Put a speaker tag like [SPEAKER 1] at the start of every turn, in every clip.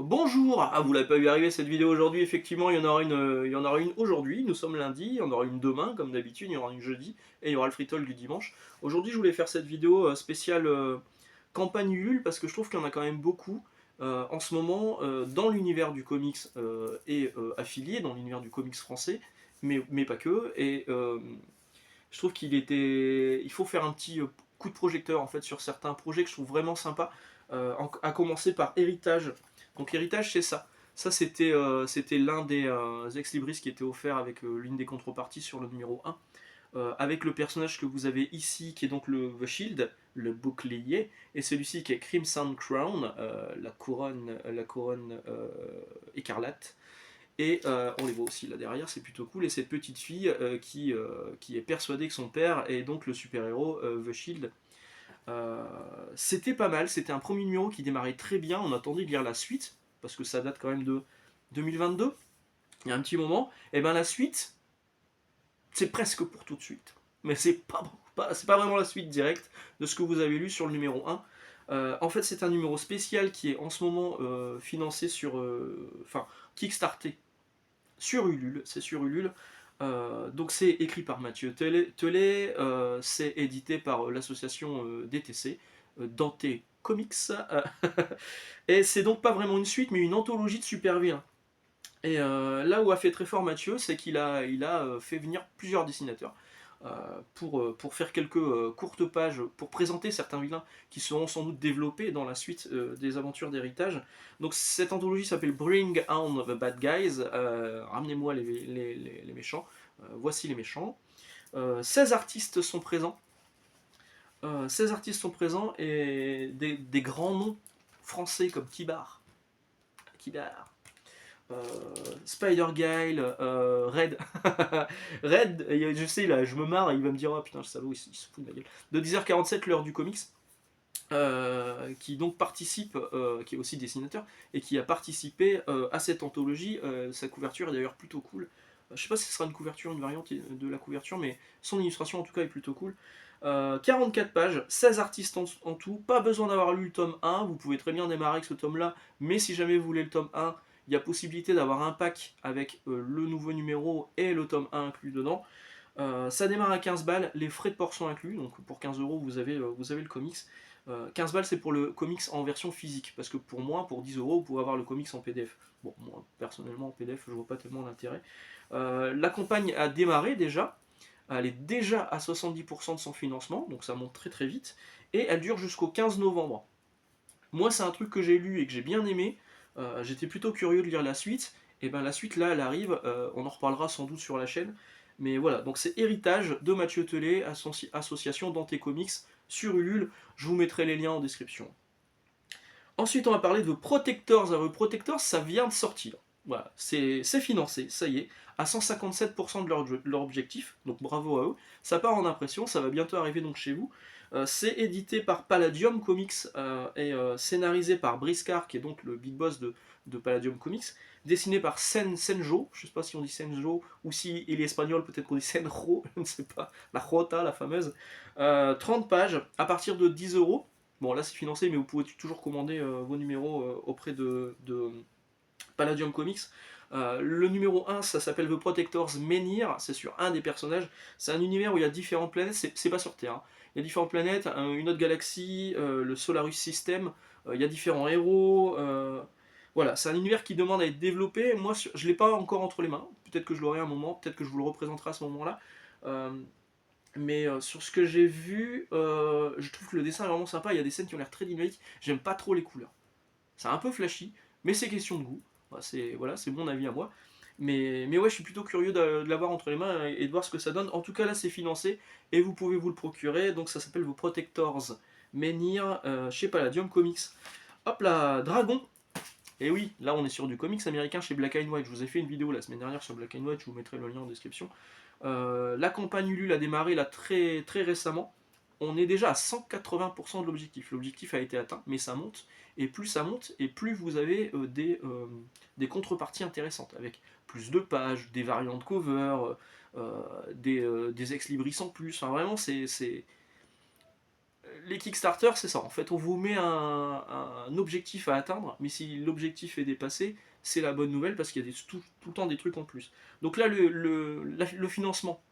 [SPEAKER 1] Bonjour! Ah, vous l'avez pas vu arriver cette vidéo aujourd'hui, effectivement, il y en aura une aujourd'hui, nous sommes lundi, il y en aura une demain, comme d'habitude, il y en aura une jeudi, et il y aura le free talk du dimanche. Aujourd'hui, je voulais faire cette vidéo spéciale campagne Ulule, parce que je trouve qu'il y en a quand même beaucoup en ce moment dans l'univers du comics et affilié, dans l'univers du comics français, mais pas que, et je trouve il faut faire un petit coup de projecteur en fait sur certains projets que je trouve vraiment sympas, à commencer par Héritage. Donc Héritage, c'est ça. Ça, c'était l'un des ex-libris qui était offert avec l'une des contreparties sur le numéro 1, avec le personnage que vous avez ici, qui est donc le The Shield, le bouclier, et celui-ci qui est Crimson Crown, la couronne écarlate. Et on les voit aussi là derrière, c'est plutôt cool. Et cette petite fille qui est persuadée que son père est donc le super-héros The Shield. C'était pas mal, c'était un premier numéro qui démarrait très bien. On attendait de lire la suite, parce que ça date quand même de 2022, il y a un petit moment. Et bien la suite, c'est presque pour tout de suite. Mais c'est pas vraiment la suite directe de ce que vous avez lu sur le numéro 1. En fait, c'est un numéro spécial qui est en ce moment financé sur. Enfin, kickstarté sur Ulule, c'est sur Ulule. Donc c'est écrit par Mathieu Telet, c'est édité par l'association DTC, Dante Comics, et c'est donc pas vraiment une suite, mais une anthologie de super-vilains. Et là où a fait très fort Mathieu, c'est qu'il a fait venir plusieurs dessinateurs pour faire quelques courtes pages, pour présenter certains vilains qui seront sans doute développés dans la suite des aventures d'Héritage. Donc cette anthologie s'appelle Bring On the Bad Guys, ramenez-moi les méchants, voici les méchants. 16 artistes sont présents, 16 artistes sont présents et des grands noms français comme Kibar, euh, Spider-Guile, Red. Red, je sais, là, je me marre, il va me dire, oh putain, le salaud, il se fout de ma gueule. De 10h47, l'heure du comics, qui donc participe, qui est aussi dessinateur, et qui a participé à cette anthologie. Sa couverture est d'ailleurs plutôt cool. Je sais pas si ce sera une couverture, une variante de la couverture, mais son illustration en tout cas est plutôt cool. 44 pages, 16 artistes en tout, pas besoin d'avoir lu le tome 1, vous pouvez très bien démarrer avec ce tome là, mais si jamais vous voulez le tome 1, il y a possibilité d'avoir un pack avec le nouveau numéro et le tome 1 inclus dedans. Ça démarre à 15 balles, les frais de port sont inclus, donc pour 15 euros vous avez le comics. 15 balles c'est pour le comics en version physique, parce que pour moi, pour 10 euros, vous pouvez avoir le comics en PDF. Bon, moi personnellement en PDF, je vois pas tellement l'intérêt. La campagne a démarré déjà, elle est déjà à 70% de son financement, donc ça monte très très vite, et elle dure jusqu'au 15 novembre. Moi, c'est un truc que j'ai lu et que j'ai bien aimé. J'étais plutôt curieux de lire la suite. Et ben la suite là, elle arrive. On en reparlera sans doute sur la chaîne. Mais voilà, donc c'est Héritage de Mathieu Telet, association Dante Comics sur Ulule. Je vous mettrai les liens en description. Ensuite, on va parler de Protectors. Alors, Protectors, ça vient de sortir. Voilà, c'est financé, ça y est, à 157% de leur objectif, donc bravo à eux. Ça part en impression, ça va bientôt arriver donc chez vous. C'est édité par Palladium Comics et scénarisé par Briscar, qui est donc le big boss de Palladium Comics, dessiné par Senjo, je ne sais pas si on dit Senjo, ou si il est espagnol, peut-être qu'on dit Senjo, je ne sais pas, la Jota, la fameuse. 30 pages, à partir de 10 euros. Bon, là c'est financé, mais vous pouvez toujours commander vos numéros auprès de Palladium Comics. Le numéro 1, ça s'appelle The Protectors Menhir, c'est sur un des personnages. C'est un univers où il y a différentes planètes, c'est pas sur Terre. Hein. Il y a différentes planètes, une autre galaxie, le Solarus System, il y a différents héros. Voilà, c'est un univers qui demande à être développé. Moi, je l'ai pas encore entre les mains. Peut-être que je l'aurai à un moment, peut-être que je vous le représenterai à ce moment-là. Euh, mais sur ce que j'ai vu, je trouve que le dessin est vraiment sympa. Il y a des scènes qui ont l'air très dynamiques. J'aime pas trop les couleurs. C'est un peu flashy, mais c'est question de goût. C'est mon avis à moi. Mais ouais, je suis plutôt curieux de l'avoir entre les mains et de voir ce que ça donne. En tout cas, là, c'est financé et vous pouvez vous le procurer. Donc, ça s'appelle vos Protectors Menhir chez Palladium Comics. Hop là, Dragon. Et oui, là, on est sur du comics américain chez Black and White. Je vous ai fait une vidéo la semaine dernière sur Black and White. Je vous mettrai le lien en description. La campagne Ulule a démarré là très, très récemment. On est déjà à 180% de l'objectif. L'objectif a été atteint, mais ça monte. Et plus ça monte, et plus vous avez des contreparties intéressantes, avec plus de pages, des variantes cover, des ex-libris en plus. Enfin, vraiment, les Kickstarter, c'est ça. En fait, on vous met un objectif à atteindre, mais si l'objectif est dépassé, c'est la bonne nouvelle parce qu'il y a tout le temps des trucs en plus. Donc là, le financement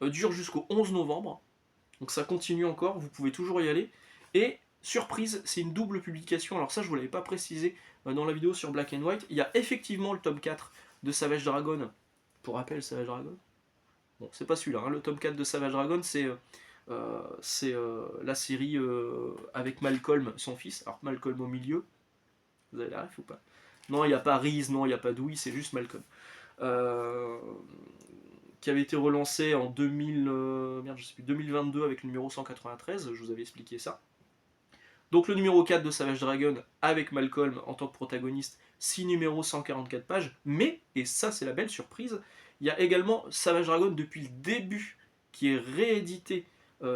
[SPEAKER 1] dure jusqu'au 11 novembre. Donc ça continue encore, vous pouvez toujours y aller. Et surprise, c'est une double publication. Alors ça, je ne vous l'avais pas précisé dans la vidéo sur Black and White. Il y a effectivement le tome 4 de Savage Dragon. Pour rappel, Savage Dragon. Bon, c'est pas celui-là. Hein. Le tome 4 de Savage Dragon, c'est la série avec Malcolm, son fils. Alors Malcolm au milieu. Vous avez la ref ou pas? Non, il n'y a pas Reese, non, il n'y a pas Dewey, c'est juste Malcolm. Euh, qui avait été relancé en 2022 avec le numéro 193, je vous avais expliqué ça. Donc le numéro 4 de Savage Dragon avec Malcolm en tant que protagoniste, 6 numéros, 144 pages, mais, et ça c'est la belle surprise, il y a également Savage Dragon depuis le début qui est réédité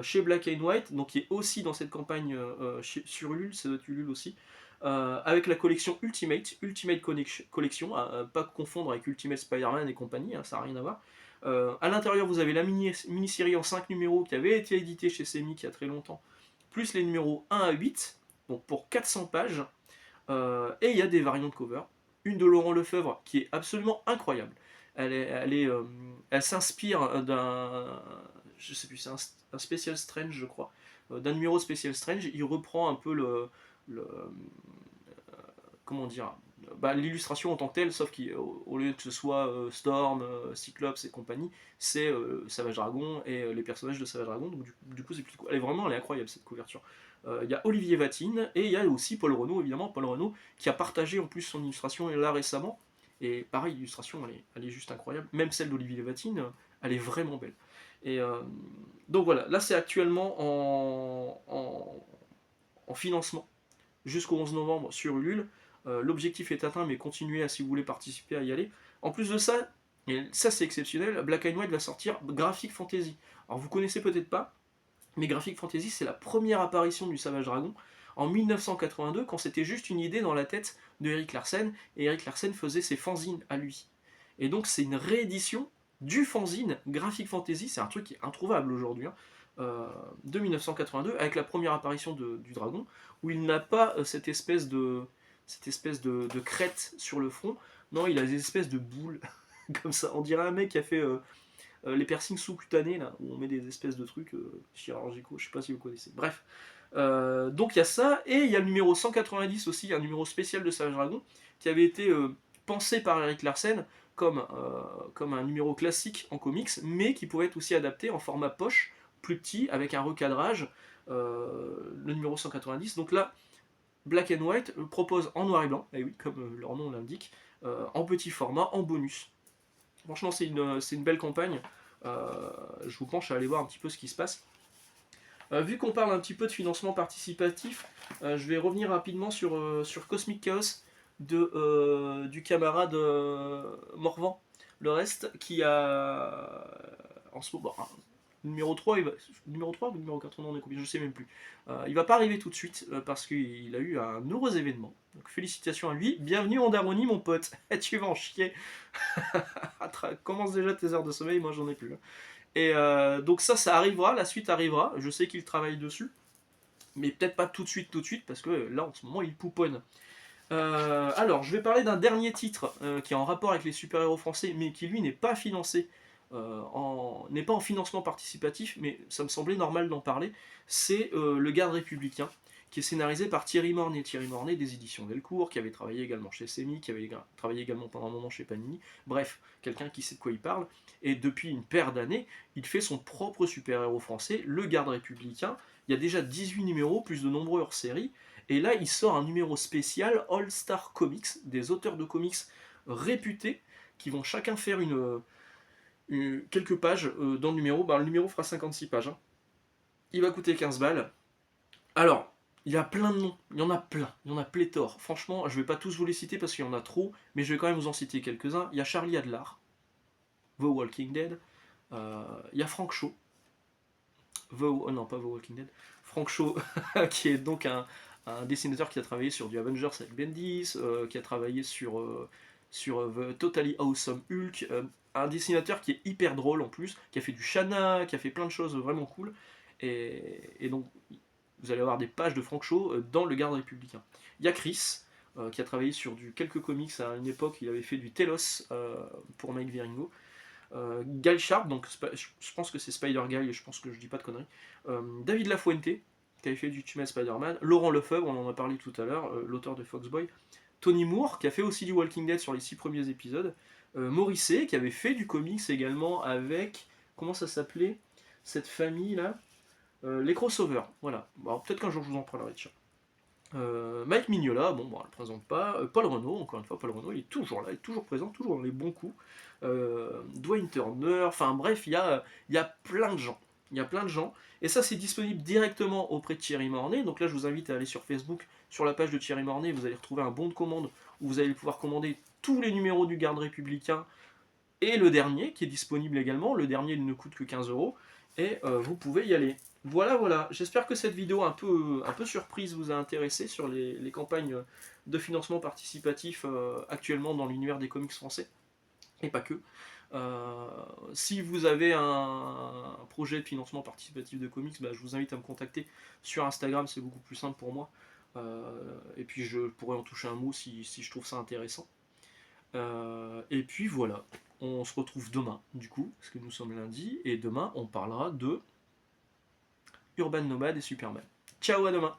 [SPEAKER 1] chez Black and White, donc qui est aussi dans cette campagne sur Ulule, c'est notre Ulule aussi, avec la collection Ultimate Collection, pas confondre avec Ultimate Spider-Man et compagnie, hein, ça n'a rien à voir. À l'intérieur, vous avez la mini-série en 5 numéros qui avait été éditée chez Semic il y a très longtemps, plus les numéros 1 à 8, donc pour 400 pages. Et il y a des variantes de cover. Une de Laurent Lefebvre qui est absolument incroyable. Elle s'inspire d'un. Je sais plus, c'est un Special Strange, je crois. D'un numéro Special Strange. Il reprend un peu le comment dire, l'illustration en tant que telle, sauf qu'au lieu que ce soit Storm, Cyclops et compagnie, c'est Savage Dragon et les personnages de Savage Dragon, donc du coup c'est plutôt cool. Elle est incroyable cette couverture. Il y a Olivier Vatine et il y a aussi Paul Renaud, évidemment, Paul Renaud qui a partagé en plus son illustration là récemment, et pareil, l'illustration elle est juste incroyable, même celle d'Olivier Vatine, elle est vraiment belle. Et donc voilà, là c'est actuellement en financement jusqu'au 11 novembre sur Ulule. L'objectif est atteint, mais continuez à, si vous voulez participer, à y aller. En plus de ça, et ça c'est exceptionnel, Black and White va sortir Graphic Fantasy. Alors vous connaissez peut-être pas, mais Graphic Fantasy c'est la première apparition du Savage Dragon en 1982, quand c'était juste une idée dans la tête de Erik Larsen, et Erik Larsen faisait ses fanzines à lui. Et donc c'est une réédition du fanzine Graphic Fantasy, c'est un truc qui est introuvable aujourd'hui, hein, de 1982, avec la première apparition du dragon, où il n'a pas cette espèce de crête sur le front, non, il a des espèces de boules, comme ça, on dirait un mec qui a fait les piercings sous-cutanés, là, où on met des espèces de trucs chirurgicaux, je sais pas si vous connaissez, bref. Donc il y a ça, et il y a le numéro 190 aussi, un numéro spécial de Savage Dragon, qui avait été pensé par Erik Larsen comme un numéro classique en comics, mais qui pouvait être aussi adapté en format poche, plus petit, avec un recadrage, le numéro 190. Donc là, Black and White propose en noir et blanc, et oui, comme leur nom l'indique, en petit format, en bonus. Franchement, c'est une belle campagne. Je vous penche à aller voir un petit peu ce qui se passe. Vu qu'on parle un petit peu de financement participatif, je vais revenir rapidement sur Cosmic Chaos du camarade Morvan. Le reste qui a en ce moment. Numéro 3, numéro 3 ou numéro 4, on en est combien, je sais même plus. Il va pas arriver tout de suite parce qu'il a eu un heureux événement. Donc félicitations à lui. Bienvenue en Daronie, mon pote. Tu vas en chier. Commence déjà tes heures de sommeil, moi j'en ai plus. Et donc ça arrivera, la suite arrivera. Je sais qu'il travaille dessus, mais peut-être pas tout de suite, parce que là en ce moment il pouponne. Alors, je vais parler d'un dernier titre qui est en rapport avec les super-héros français, mais qui lui n'est pas financé, n'est pas en financement participatif, mais ça me semblait normal d'en parler. C'est Le Garde républicain, qui est scénarisé par Thierry Mornay. Thierry Mornay des éditions Delcourt, qui avait travaillé également chez Semi, qui avait travaillé également pendant un moment chez Panini. Bref, quelqu'un qui sait de quoi il parle. Et depuis une paire d'années, il fait son propre super-héros français, Le Garde républicain. Il y a déjà 18 numéros, plus de nombreux hors-série. Et là, il sort un numéro spécial All Star Comics, des auteurs de comics réputés, qui vont chacun faire quelques pages dans le numéro. Le numéro fera 56 pages. Hein. Il va coûter 15 balles. Alors, il y a plein de noms, il y en a plein, il y en a pléthore. Franchement, je ne vais pas tous vous les citer parce qu'il y en a trop, mais je vais quand même vous en citer quelques-uns. Il y a Charlie Adler, The Walking Dead. Il y a Frank Shaw. Non, pas The Walking Dead. Frank Shaw, qui est donc un dessinateur qui a travaillé sur du Avengers avec Bendis, qui a travaillé sur The Totally Awesome Hulk, un dessinateur qui est hyper drôle en plus, qui a fait du Shanna, qui a fait plein de choses vraiment cool, et donc vous allez avoir des pages de Frank Shaw dans le Garde républicain. Il y a Chris, qui a travaillé sur quelques comics à une époque, il avait fait du Telos pour Mike Wieringo. Guy Sharp, donc je pense que c'est Spider Guy, et je pense que je dis pas de conneries. David Lafuente, qui avait fait du Ultimate Spider-Man. Laurent Lefebvre, on en a parlé tout à l'heure, l'auteur de Foxboy. Tony Moore, qui a fait aussi du Walking Dead sur les 6 premiers épisodes. Morrissey, qui avait fait du comics également avec. Comment ça s'appelait cette famille-là Les crossovers, voilà. Bon, peut-être qu'un jour je vous en parlerai de ça. Mike Mignola, bon, on ne le présente pas. Paul Renault, encore une fois, Paul Renault, il est toujours là, il est toujours présent, toujours dans les bons coups. Dwayne Turner, enfin bref, il y a plein de gens. Il y a plein de gens. Et ça, c'est disponible directement auprès de Thierry Mornay. Donc là, je vous invite à aller sur Facebook, sur la page de Thierry Mornay, vous allez retrouver un bon de commande où vous allez pouvoir commander tous les numéros du Garde républicain et le dernier qui est disponible également. Le dernier, il ne coûte que 15 €. Et vous pouvez y aller. Voilà, voilà. J'espère que cette vidéo un peu surprise vous a intéressé sur les campagnes de financement participatif actuellement dans l'univers des comics français. Et pas que. Si vous avez un projet de financement participatif de comics, bah, je vous invite à me contacter sur Instagram, c'est beaucoup plus simple pour moi. Et puis je pourrais en toucher un mot si je trouve ça intéressant. Et puis voilà, on se retrouve demain, du coup, parce que nous sommes lundi, et demain on parlera de Urban Nomad et Superman. Ciao, à demain!